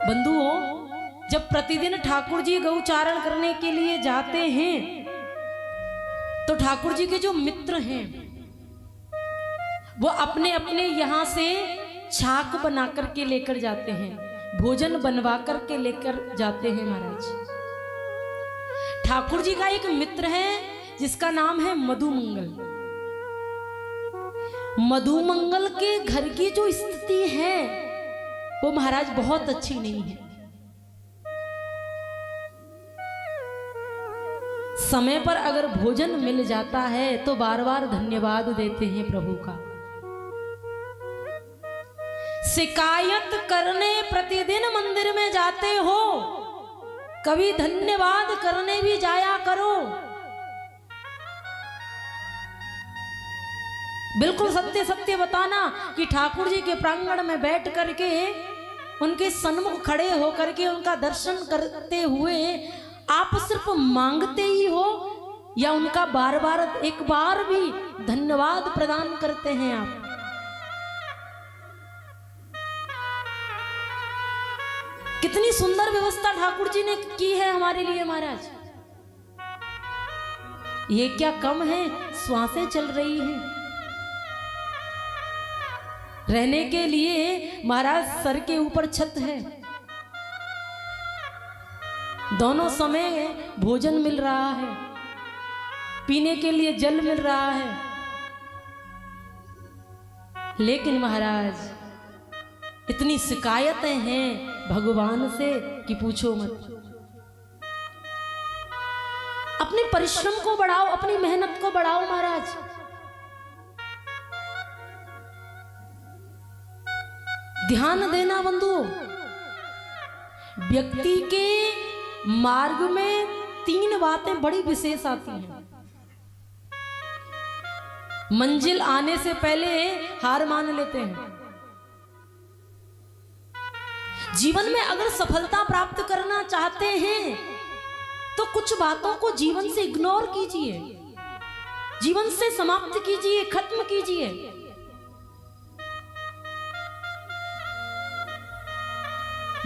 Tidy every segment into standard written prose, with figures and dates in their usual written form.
बंधुओं, जब प्रतिदिन ठाकुर जी गौचारण करने के लिए जाते हैं तो ठाकुर जी के जो मित्र हैं वो अपने अपने यहाँ से छाक बना करके लेकर जाते हैं, भोजन बनवा करके लेकर जाते हैं महाराज। ठाकुर जी का एक मित्र है जिसका नाम है मधुमंगल। मधुमंगल के घर की जो स्थिति है वो महाराज बहुत अच्छी नहीं है। समय पर अगर भोजन मिल जाता है तो बार बार धन्यवाद देते हैं प्रभु का। शिकायत करने प्रतिदिन मंदिर में जाते हो, कभी धन्यवाद करने भी जाया करो। बिल्कुल सत्य सत्य बताना कि ठाकुर जी के प्रांगण में बैठ करके उनके सन्मुख खड़े होकर के उनका दर्शन करते हुए आप सिर्फ मांगते ही हो या उनका बार बार एक बार भी धन्यवाद प्रदान करते हैं आप? कितनी सुंदर व्यवस्था ठाकुर जी ने की है हमारे लिए महाराज। ये क्या कम है, श्वासें चल रही हैं। रहने के लिए महाराज सर के ऊपर छत है, दोनों समय भोजन मिल रहा है, पीने के लिए जल मिल रहा है। लेकिन महाराज इतनी शिकायतें हैं भगवान से कि पूछो मत। अपने परिश्रम को बढ़ाओ, अपनी मेहनत को बढ़ाओ महाराज। ध्यान देना बंधुओं, व्यक्ति के मार्ग में 3 बातें बड़ी विशेष आती हैं। मंजिल आने से पहले हार मान लेते हैं। जीवन में अगर सफलता प्राप्त करना चाहते हैं तो कुछ बातों को जीवन से इग्नोर कीजिए, जीवन से समाप्त कीजिए, खत्म कीजिए।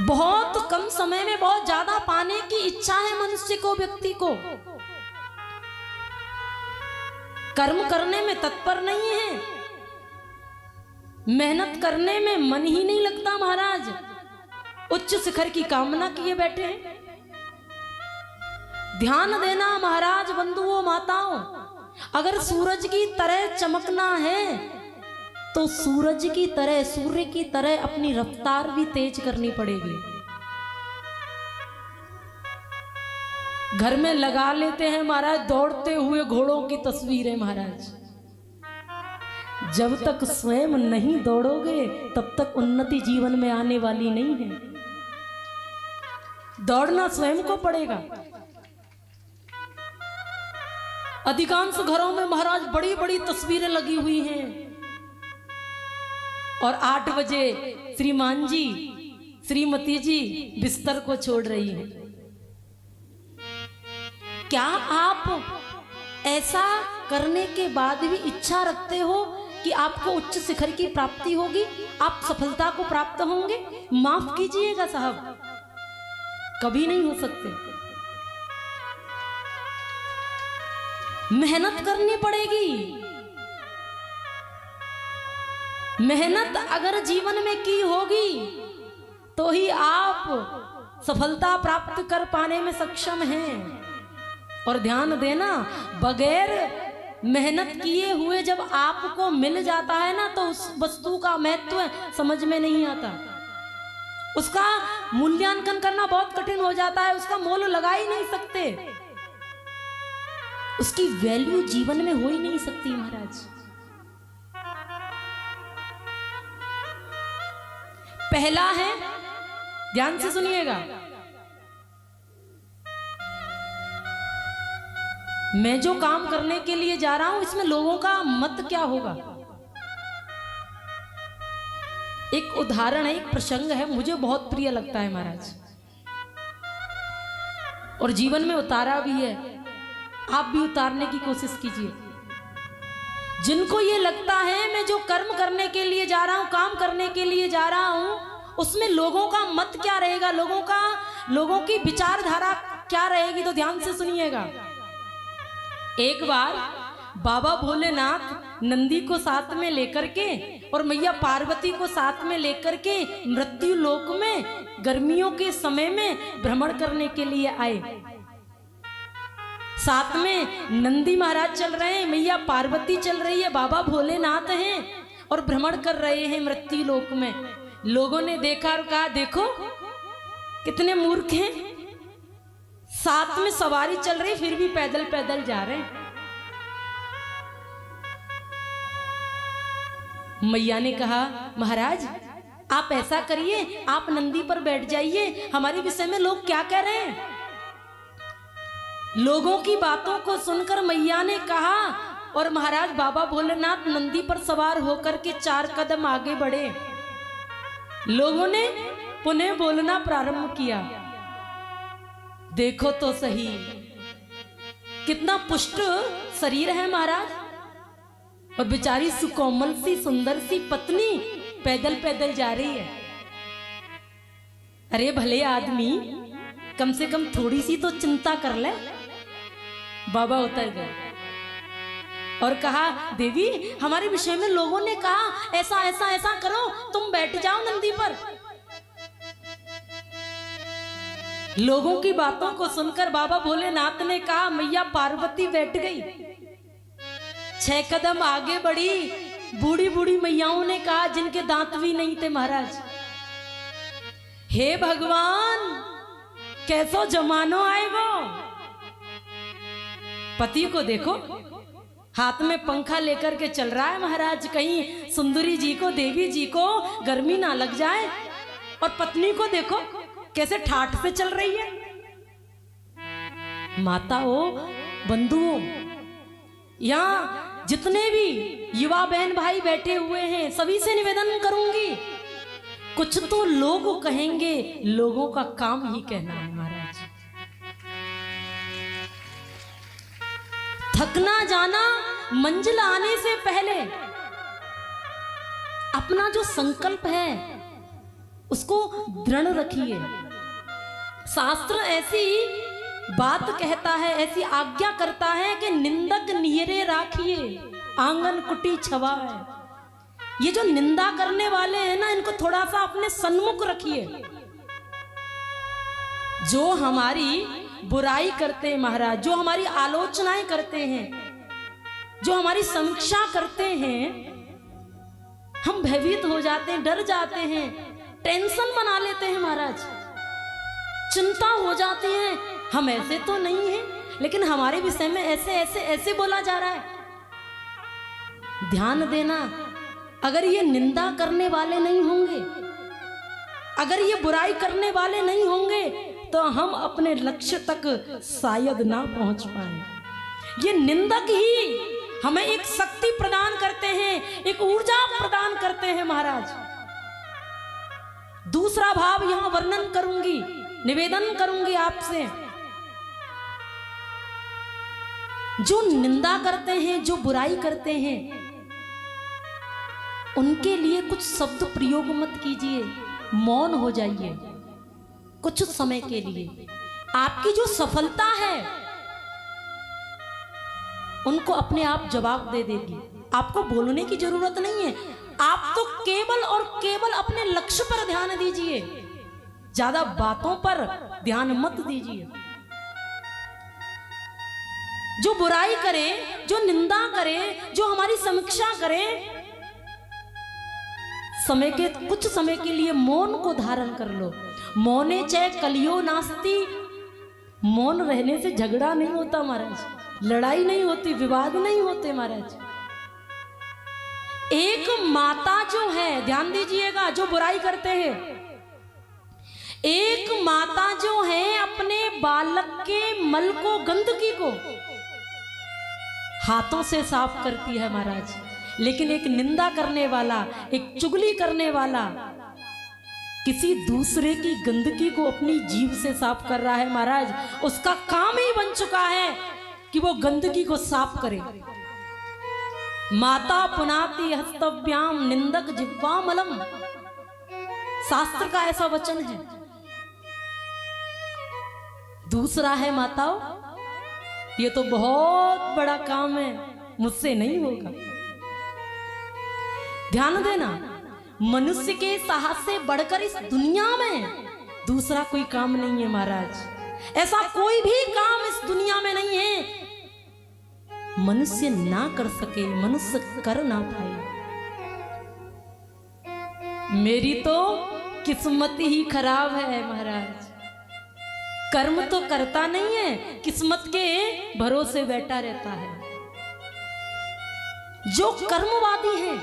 बहुत कम समय में बहुत ज्यादा पाने की इच्छा है मनुष्य को, व्यक्ति को। कर्म करने में तत्पर नहीं है, मेहनत करने में मन ही नहीं लगता महाराज। उच्च शिखर की कामना किए बैठे हैं। ध्यान देना महाराज, बंधुओं माताओं, अगर सूरज की तरह चमकना है तो सूरज की तरह, सूर्य की तरह अपनी रफ्तार भी तेज करनी पड़ेगी। घर में लगा लेते हैं महाराज दौड़ते हुए घोड़ों की तस्वीरें महाराज। जब तक स्वयं नहीं दौड़ोगे तब तक उन्नति जीवन में आने वाली नहीं है। दौड़ना स्वयं को पड़ेगा। अधिकांश घरों में महाराज बड़ी बड़ी तस्वीरें लगी हुई हैं और 8 बजे श्रीमान जी, श्रीमती जी बिस्तर को छोड़ रही हैं। क्या आप ऐसा करने के बाद भी इच्छा रखते हो कि आपको उच्च शिखर की प्राप्ति होगी, आप सफलता को प्राप्त होंगे? माफ कीजिएगा साहब, कभी नहीं हो सकते। मेहनत करनी पड़ेगी। मेहनत अगर जीवन में की होगी तो ही आप सफलता प्राप्त कर पाने में सक्षम हैं। और ध्यान देना, बगैर मेहनत किए हुए जब आपको मिल जाता है ना तो उस वस्तु का महत्व समझ में नहीं आता। उसका मूल्यांकन करना बहुत कठिन हो जाता है, उसका मोल लगा ही नहीं सकते, उसकी वैल्यू जीवन में हो ही नहीं सकती महाराज। पहला है, ध्यान से सुनिएगा, मैं जो काम करने के लिए जा रहा हूं इसमें लोगों का मत क्या होगा। एक उदाहरण है, एक प्रसंग है, मुझे बहुत प्रिय लगता है महाराज और जीवन में उतारा भी है। आप भी उतारने की कोशिश कीजिए। जिनको ये लगता है मैं जो कर्म करने के लिए जा रहा हूं, काम करने के लिए जा रहा हूं, उसमें लोगों का मत क्या रहेगा, जाएगा, लोगों की विचारधारा क्या रहेगी, तो ध्यान से सुनिएगा। एक बार बाबा भोलेनाथ नंदी को साथ में लेकर के और मैया पार्वती को साथ में लेकर के मृत्यु लोक में गर्मियों के समय में भ्रमण करने के लिए आए। साथ में नंदी महाराज चल रहे हैं, मैया पार्वती चल रही है, बाबा भोलेनाथ हैं और भ्रमण कर रहे हैं मृत्यु लोक में। लोगों ने देखा और कहा, देखो कितने मूर्ख हैं, साथ में सवारी चल रही फिर भी पैदल पैदल जा रहे हैं। मैया ने कहा, महाराज आप ऐसा करिए, आप नंदी पर बैठ जाइए, हमारे विषय में लोग क्या कह रहे हैं। लोगों की बातों को सुनकर मैया ने कहा, और महाराज बाबा भोलेनाथ नंदी पर सवार होकर के 4 कदम आगे बढ़े। लोगों ने पुनः बोलना प्रारंभ किया, देखो तो सही कितना पुष्ट शरीर है महाराज, और बेचारी सुकोमल सी सुंदर सी पत्नी पैदल पैदल जा रही है। अरे भले आदमी, कम से कम थोड़ी सी तो चिंता कर ले। बाबा उतर गए और कहा, देवी हमारे विषय में लोगों ने कहा ऐसा ऐसा ऐसा करो, तुम बैठ जाओ नंदी पर। लोगों की बातों को सुनकर बाबा भोलेनाथ ने कहा, मैया पार्वती बैठ गई। 6 कदम आगे बढ़ी, बूढ़ी बूढ़ी मैयाओं ने कहा, जिनके दांत भी नहीं थे, महाराज हे भगवान कैसो जमानो आएगो। पति को देखो हाथ में पंखा लेकर के चल रहा है महाराज, कहीं सुंदरी जी को, देवी जी को गर्मी ना लग जाए। और पत्नी को देखो कैसे ठाठ से चल रही है। माताओं, बंधुओं, यहाँ जितने भी युवा बहन भाई बैठे हुए हैं, सभी से निवेदन करूंगी, कुछ तो लोग कहेंगे, लोगों का काम ही कहना है महाराज। थकना जाना मंजिल आने से पहले अपना जो संकल्प है उसको दृढ़ रखिए। शास्त्र ऐसी बात कहता है, ऐसी आज्ञा करता है कि निंदक निहरे राखिए, आंगन कुटी छवा है। ये जो निंदा करने वाले हैं ना, इनको थोड़ा सा अपने सन्मुख रखिए। जो हमारी बुराई करते हैं महाराज, जो हमारी आलोचनाएं करते हैं, जो हमारी समीक्षा करते हैं, हम भयभीत हो जाते हैं, डर जाते हैं, टेंशन बना लेते हैं महाराज, चिंता हो जाती है। हम ऐसे तो नहीं हैं, लेकिन हमारे विषय में ऐसे ऐसे ऐसे बोला जा रहा है। ध्यान देना, अगर ये निंदा करने वाले नहीं होंगे, अगर ये बुराई करने वाले नहीं होंगे, तो हम अपने लक्ष्य तक शायद ना पहुंच पाए। ये निंदक ही हमें एक शक्ति प्रदान करते हैं, एक ऊर्जा प्रदान करते हैं महाराज। दूसरा भाव यहां वर्णन करूंगी, निवेदन करूंगी आपसे। जो निंदा करते हैं, जो बुराई करते हैं, उनके लिए कुछ शब्द प्रयोग मत कीजिए, मौन हो जाइए कुछ समय के लिए। आपकी जो सफलता है उनको अपने आप जवाब दे देगी, आपको बोलने की जरूरत नहीं है। आप तो केवल और केवल अपने लक्ष्य पर ध्यान दीजिए, ज्यादा बातों पर ध्यान मत दीजिए। जो बुराई करे, जो निंदा करे, जो हमारी समीक्षा करे, कुछ समय के लिए मौन को धारण कर लो। मौने चे कलियो नास्ती, मौन रहने से झगड़ा नहीं होता महाराज, लड़ाई नहीं होती, विवाद नहीं होते महाराज। एक माता जो है, ध्यान दीजिएगा, जो बुराई करते हैं, एक माता जो है अपने बालक के मल को, गंदगी को हाथों से साफ करती है महाराज, लेकिन एक निंदा करने वाला, एक चुगली करने वाला किसी दूसरे की गंदगी को अपनी जीभ से साफ कर रहा है महाराज। उसका काम ही बन चुका है कि वो गंदगी को साफ करे। माता पुनाति हस्तव्याम निंदक जिह्वामलम, शास्त्र का ऐसा वचन है। दूसरा है माताओं, ये तो बहुत बड़ा काम है, मुझसे नहीं होगा। ध्यान देना, मनुष्य के साहस से बढ़कर इस दुनिया में दूसरा कोई काम नहीं है महाराज। ऐसा कोई भी काम इस दुनिया में नहीं है मनुष्य ना कर सके, मनुष्य कर ना पाए। मेरी तो किस्मत ही खराब है महाराज। कर्म तो करता नहीं है, किस्मत के भरोसे बैठा रहता है। जो कर्मवादी हैं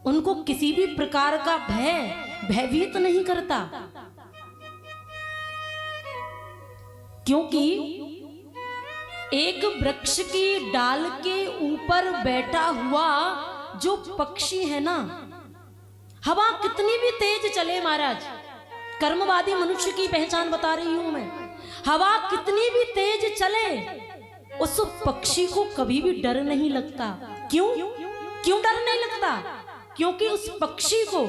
उनको किसी भी प्रकार का भयभीत नहीं करता, क्योंकि एक वृक्ष की डाल के ऊपर बैठा हुआ जो पक्षी है ना, हवा कितनी भी तेज चले महाराज, कर्मवादी मनुष्य की पहचान बता रही हूं मैं, हवा कितनी भी तेज चले उस पक्षी को कभी भी डर नहीं लगता। क्यों डर नहीं लगता? क्योंकि उस पक्षी को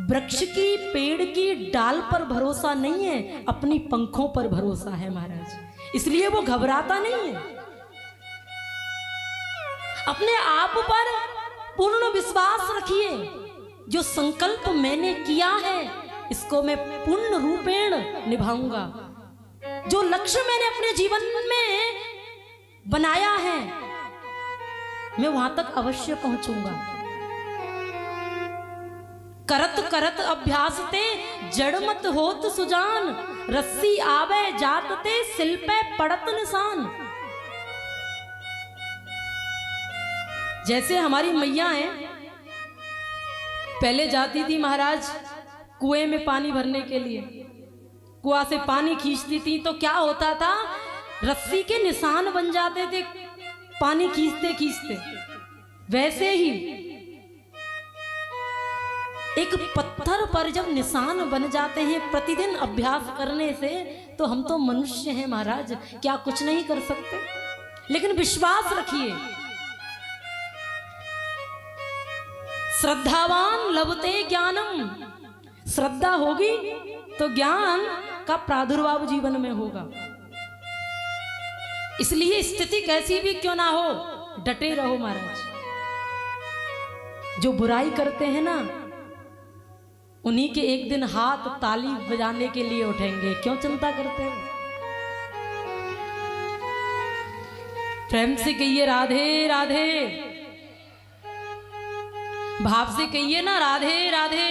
वृक्ष की पेड़ की डाल पर भरोसा नहीं है, अपनी पंखों पर भरोसा है महाराज, इसलिए वो घबराता नहीं है। अपने आप पर पूर्ण विश्वास रखिए, जो संकल्प मैंने किया है इसको मैं पूर्ण रूपेण निभाऊंगा। जो लक्ष्य मैंने अपने जीवन में बनाया है मैं वहां तक अवश्य पहुंचूंगा। करत करत अभ्यास ते जड़ मत होत सुजान, रस्सी आवे जात ते सिल पे पड़त निशान। जैसे हमारी मैया हैं, पहले जाती थी महाराज कुएं में पानी भरने के लिए, कुआं से पानी खींचती थी तो क्या होता था, रस्सी के निशान बन जाते थे पानी खींचते खींचते। वैसे ही एक पत्थर पर जब निशान बन जाते हैं प्रतिदिन अभ्यास करने से, तो हम तो मनुष्य हैं महाराज, क्या कुछ नहीं कर सकते। लेकिन विश्वास रखिए, श्रद्धावान लभते ज्ञानम, श्रद्धा होगी तो ज्ञान का प्रादुर्भाव जीवन में होगा। इसलिए स्थिति कैसी भी क्यों ना हो, डटे रहो महाराज। जो बुराई करते हैं ना, उन्हीं के एक दिन हाथ ताली बजाने के लिए उठेंगे, क्यों चिंता करते हो। प्रेम से कहिए राधे राधे, भाव से कहिए ना राधे राधे।